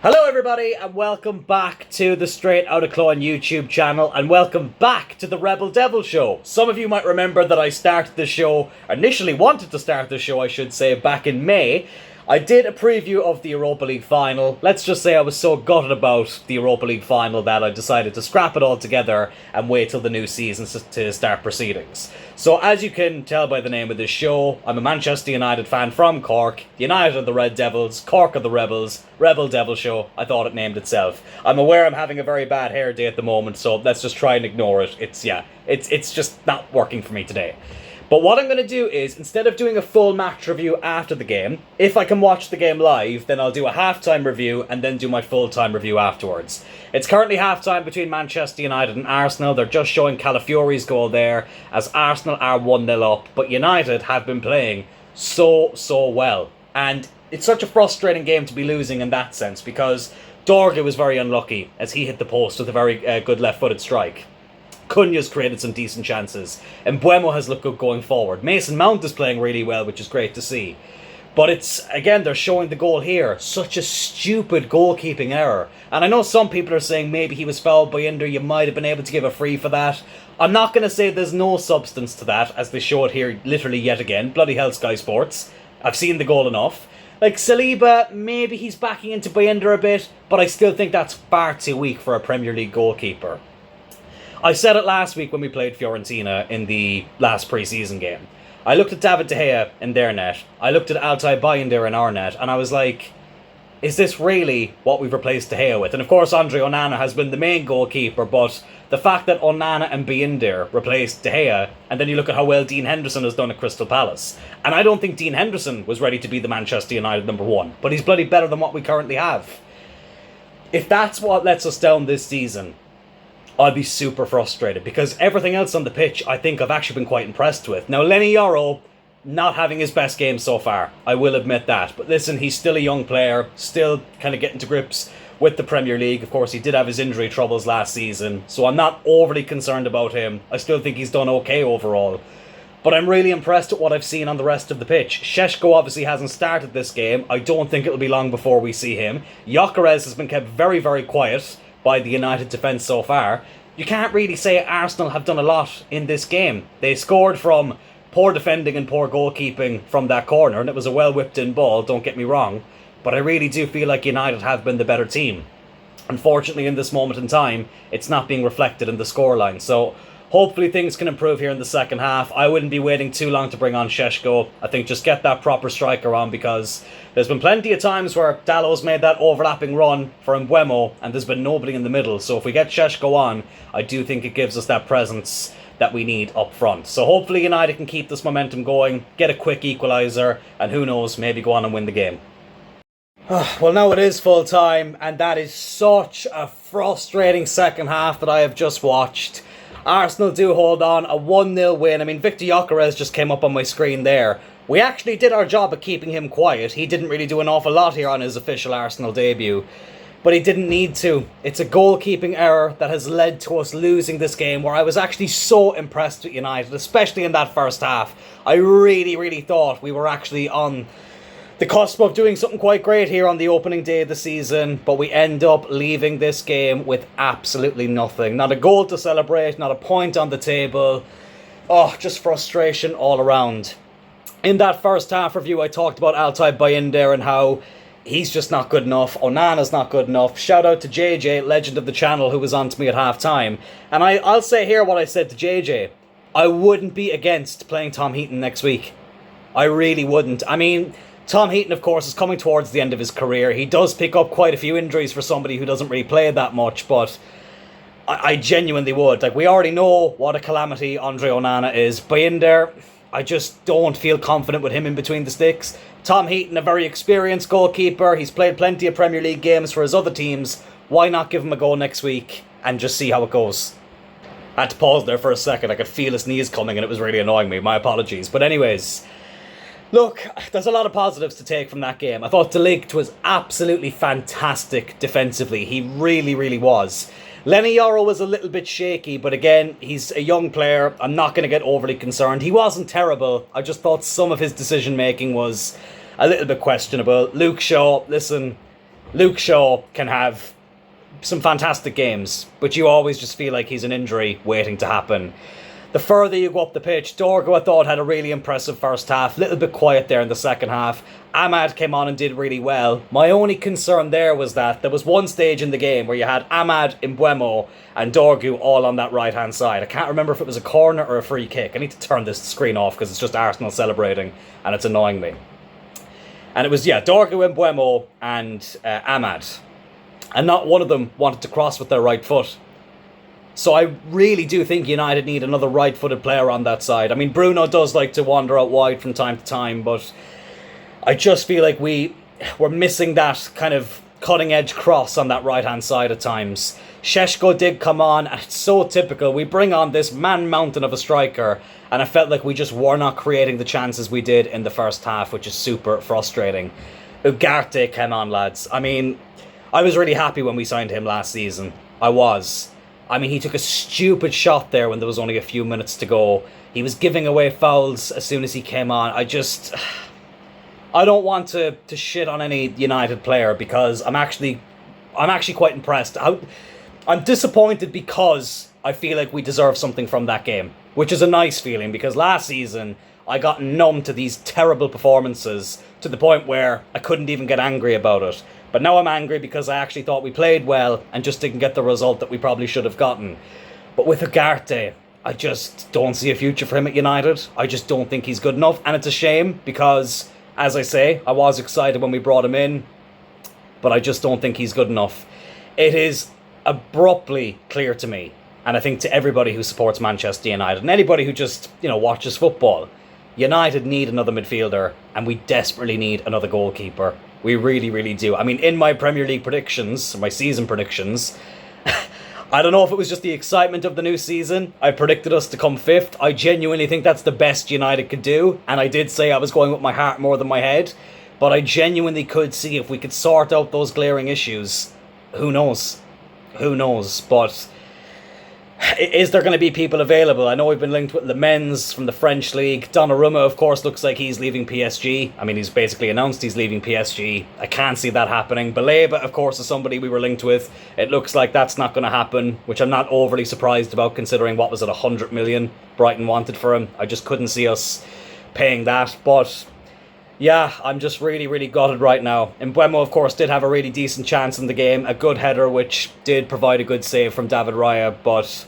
Hello everybody and welcome back to the Straight Outta Clone YouTube channel and welcome back to the Rebel Devil Show. Some of you might remember that I started the show, initially wanted to start the show I should say, back in May. I did a preview of the Europa League final. Let's just say I was so gutted about the Europa League final that I decided to scrap it all together and wait till the new season to start proceedings. So as you can tell by the name of this show, I'm a Manchester United fan from Cork. United are the Red Devils, Cork are the Rebels, Rebel Devil Show. I thought it named itself. I'm aware I'm having a very bad hair day at the moment, so let's just try and ignore it. It's just not working for me today. But what I'm going to do is, instead of doing a full match review after the game, if I can watch the game live, then I'll do a halftime review and then do my full-time review afterwards. It's currently halftime between Manchester United and Arsenal. They're just showing Calafiori's goal there, as Arsenal are 1-0 up. But United have been playing so well. And it's such a frustrating game to be losing in that sense, because Dorgu was very unlucky, as he hit the post with a very good left-footed strike. Cunha's created some decent chances, and Mbeumo has looked good going forward. Mason Mount is playing really well, which is great to see. But it's, again, they're showing the goal here. Such a stupid goalkeeping error. And I know some people are saying maybe he was fouled by Inder, you might have been able to give a free for that. I'm not going to say there's no substance to that, as they show it here literally yet again. Bloody hell, Sky Sports. I've seen the goal enough. Like, Saliba, maybe he's backing into Bayender a bit, but I still think that's far too weak for a Premier League goalkeeper. I said it last week when we played Fiorentina in the last pre-season game. I looked at David De Gea in their net. I looked at Altay Bayender in our net. And I was like, is this really what we've replaced De Gea with? And of course, Andre Onana has been the main goalkeeper. But the fact that Onana and Bayender replaced De Gea, and then you look at how well Dean Henderson has done at Crystal Palace. And I don't think Dean Henderson was ready to be the Manchester United number one. But he's bloody better than what we currently have. If that's what lets us down this season, I'll be super frustrated, because everything else on the pitch I think I've actually been quite impressed with. Now, Lenny Yoro, not having his best game so far, I will admit that. But listen, he's still a young player, still kind of getting to grips with the Premier League. Of course, he did have his injury troubles last season, so I'm not overly concerned about him. I still think he's done okay overall. But I'm really impressed with what I've seen on the rest of the pitch. Šeško obviously hasn't started this game. I don't think it'll be long before we see him. Gyökeres has been kept very quiet by the United defence so far. You can't really say Arsenal have done a lot in this game. They scored from poor defending and poor goalkeeping from that corner, and it was a well whipped in ball, don't get me wrong, but I really do feel like United have been the better team. Unfortunately, in this moment in time, it's not being reflected in the scoreline, so hopefully things can improve here in the second half. I wouldn't be waiting too long to bring on Šeško. I think just get that proper striker on, because there's been plenty of times where Dalot's made that overlapping run for Mbeumo and there's been nobody in the middle. So if we get Šeško on, I do think it gives us that presence that we need up front. So hopefully United can keep this momentum going, get a quick equaliser, and who knows, maybe go on and win the game. Well, now it is full time, and that is such a frustrating second half that I have just watched. Arsenal do hold on, a 1-0 win. I mean, Victor Gyökeres just came up on my screen there. We actually did our job at keeping him quiet. He didn't really do an awful lot here on his official Arsenal debut, but he didn't need to. It's a goalkeeping error that has led to us losing this game, where I was actually so impressed with United, especially in that first half. I really thought we were actually on the cusp of doing something quite great here on the opening day of the season, but we end up leaving this game with absolutely nothing. Not a goal to celebrate, not a point on the table. Oh, just frustration all around. In that first half review, I talked about Altay Bayender and how he's just not good enough. Onana's not good enough. Shout out to JJ, legend of the channel, who was on to me at half time. And I'll say here what I said to JJ. I wouldn't be against playing Tom Heaton next week. I really wouldn't. I mean, Tom Heaton, of course, is coming towards the end of his career. He does pick up quite a few injuries for somebody who doesn't really play that much, but I genuinely would. Like, we already know what a calamity Andre Onana is. Bayender, I just don't feel confident with him in between the sticks. Tom Heaton, a very experienced goalkeeper. He's played plenty of Premier League games for his other teams. Why not give him a go next week and just see how it goes? I had to pause there for a second. I could feel his knees coming and it was really annoying me. My apologies. But anyways, look, there's a lot of positives to take from that game. I thought De Ligt was absolutely fantastic defensively. He really was. Lenny Yoro was a little bit shaky, but again, he's a young player. I'm not going to get overly concerned. He wasn't terrible. I just thought some of his decision-making was a little bit questionable. Luke Shaw, listen, Luke Shaw can have some fantastic games, but you always just feel like he's an injury waiting to happen. The further you go up the pitch, Dorgo, I thought, had a really impressive first half. A little bit quiet there in the second half. Ahmad came on and did really well. My only concern there was that there was one stage in the game where you had Ahmad, Mbeumo and Dorgu all on that right-hand side. I can't remember if it was a corner or a free kick. I need to turn this screen off because it's just Arsenal celebrating and it's annoying me. And it was, Dorgu, Mbeumo and Ahmad. And not one of them wanted to cross with their right foot. So I really do think United need another right-footed player on that side. I mean, Bruno does like to wander out wide from time to time, but I just feel like we're missing that kind of cutting-edge cross on that right-hand side at times. Šeško did come on, and it's so typical. We bring on this man-mountain of a striker, and I felt like we just were not creating the chances we did in the first half, which is super frustrating. Ugarte came on, lads. I mean, I was really happy when we signed him last season. I was. I mean, he took a stupid shot there when there was only a few minutes to go. He was giving away fouls as soon as he came on. I don't want to shit on any United player because I'm actually quite impressed. I'm disappointed because I feel like we deserve something from that game, which is a nice feeling because last season I got numb to these terrible performances to the point where I couldn't even get angry about it. But now I'm angry because I actually thought we played well and just didn't get the result that we probably should have gotten. But with Ugarte, I just don't see a future for him at United. I just don't think he's good enough. And it's a shame because, as I say, I was excited when we brought him in, but I just don't think he's good enough. It is abruptly clear to me, and I think to everybody who supports Manchester United and anybody who just, watches football, United need another midfielder and we desperately need another goalkeeper. We really, really do. I mean, in my Premier League predictions, my season predictions, I don't know if it was just the excitement of the new season. I predicted us to come 5th. I genuinely think that's the best United could do. And I did say I was going with my heart more than my head. But I genuinely could see if we could sort out those glaring issues. Who knows? Who knows? But is there going to be people available? I know we've been linked with Lemens from the French League. Donnarumma, of course, looks like he's leaving PSG. I mean, he's basically announced he's leaving PSG. I can't see that happening. Baleba, of course, is somebody we were linked with. It looks like that's not going to happen, which I'm not overly surprised about considering what was it, 100 million Brighton wanted for him. I just couldn't see us paying that. But yeah, I'm just really, really gutted right now. Mbeumo, of course, did have a really decent chance in the game. A good header, which did provide a good save from David Raya, but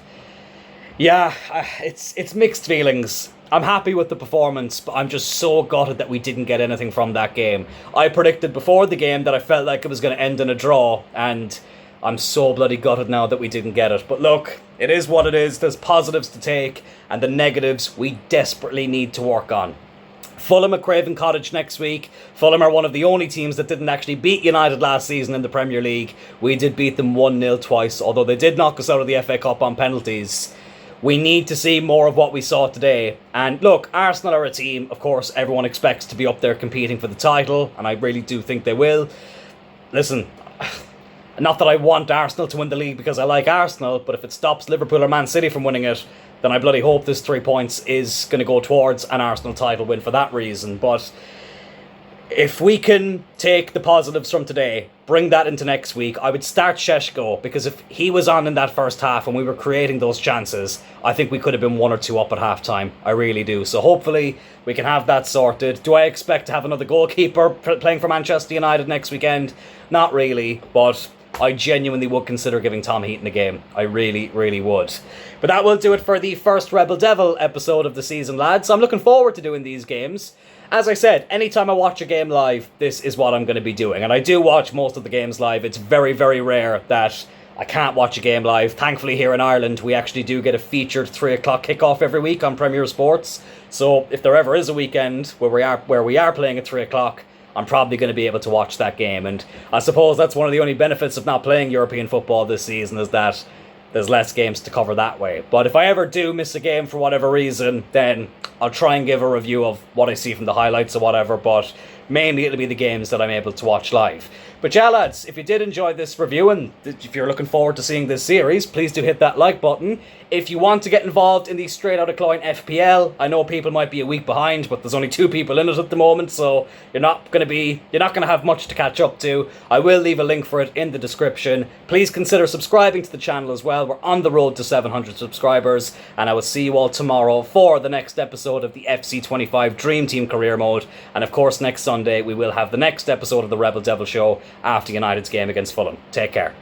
yeah, it's mixed feelings. I'm happy with the performance, but I'm just so gutted that we didn't get anything from that game. I predicted before the game that I felt like it was going to end in a draw, and I'm so bloody gutted now that we didn't get it. But look, it is what it is. There's positives to take, and the negatives we desperately need to work on. Fulham at Craven Cottage next week. Fulham are one of the only teams that didn't actually beat United last season in the Premier League. We did beat them 1-0 twice, although they did knock us out of the FA Cup on penalties. We need to see more of what we saw today. And look, Arsenal are a team, of course, everyone expects to be up there competing for the title, and I really do think they will. Listen, not that I want Arsenal to win the league because I like Arsenal, but if it stops Liverpool or Man City from winning it, then I bloody hope this 3 points is going to go towards an Arsenal title win for that reason. But if we can take the positives from today, bring that into next week, I would start Šeško, because if he was on in that first half and we were creating those chances, I think we could have been 1 or 2 up at half time. I really do. So hopefully we can have that sorted. Do I expect to have another goalkeeper playing for Manchester United next weekend? Not really, but I genuinely would consider giving Tom Heaton a game. I really, really would. But that will do it for the first Rebel Devil episode of the season, lads. I'm looking forward to doing these games. As I said, anytime I watch a game live, this is what I'm going to be doing. And I do watch most of the games live. It's very, very rare that I can't watch a game live. Thankfully, here in Ireland, we actually do get a featured 3 o'clock kickoff every week on Premier Sports. So if there ever is a weekend where we are playing at 3 o'clock, I'm probably going to be able to watch that game. And I suppose that's one of the only benefits of not playing European football this season, is that there's less games to cover that way. But if I ever do miss a game for whatever reason, then I'll try and give a review of what I see from the highlights or whatever. But mainly it'll be the games that I'm able to watch live. But yeah, lads, if you did enjoy this review and if you're looking forward to seeing this series, please do hit that like button. If you want to get involved in the Straight Outta Cloyne FPL, I know people might be a week behind, but there's only 2 people in it at the moment, so you're not gonna have much to catch up to. I will leave a link for it in the description. Please consider subscribing to the channel as well. We're on the road to 700 subscribers, and I will see you all tomorrow for the next episode of the FC25 Dream Team Career Mode. And of course, next Sunday we will have the next episode of the Rebel Devil Show after United's game against Fulham. Take care.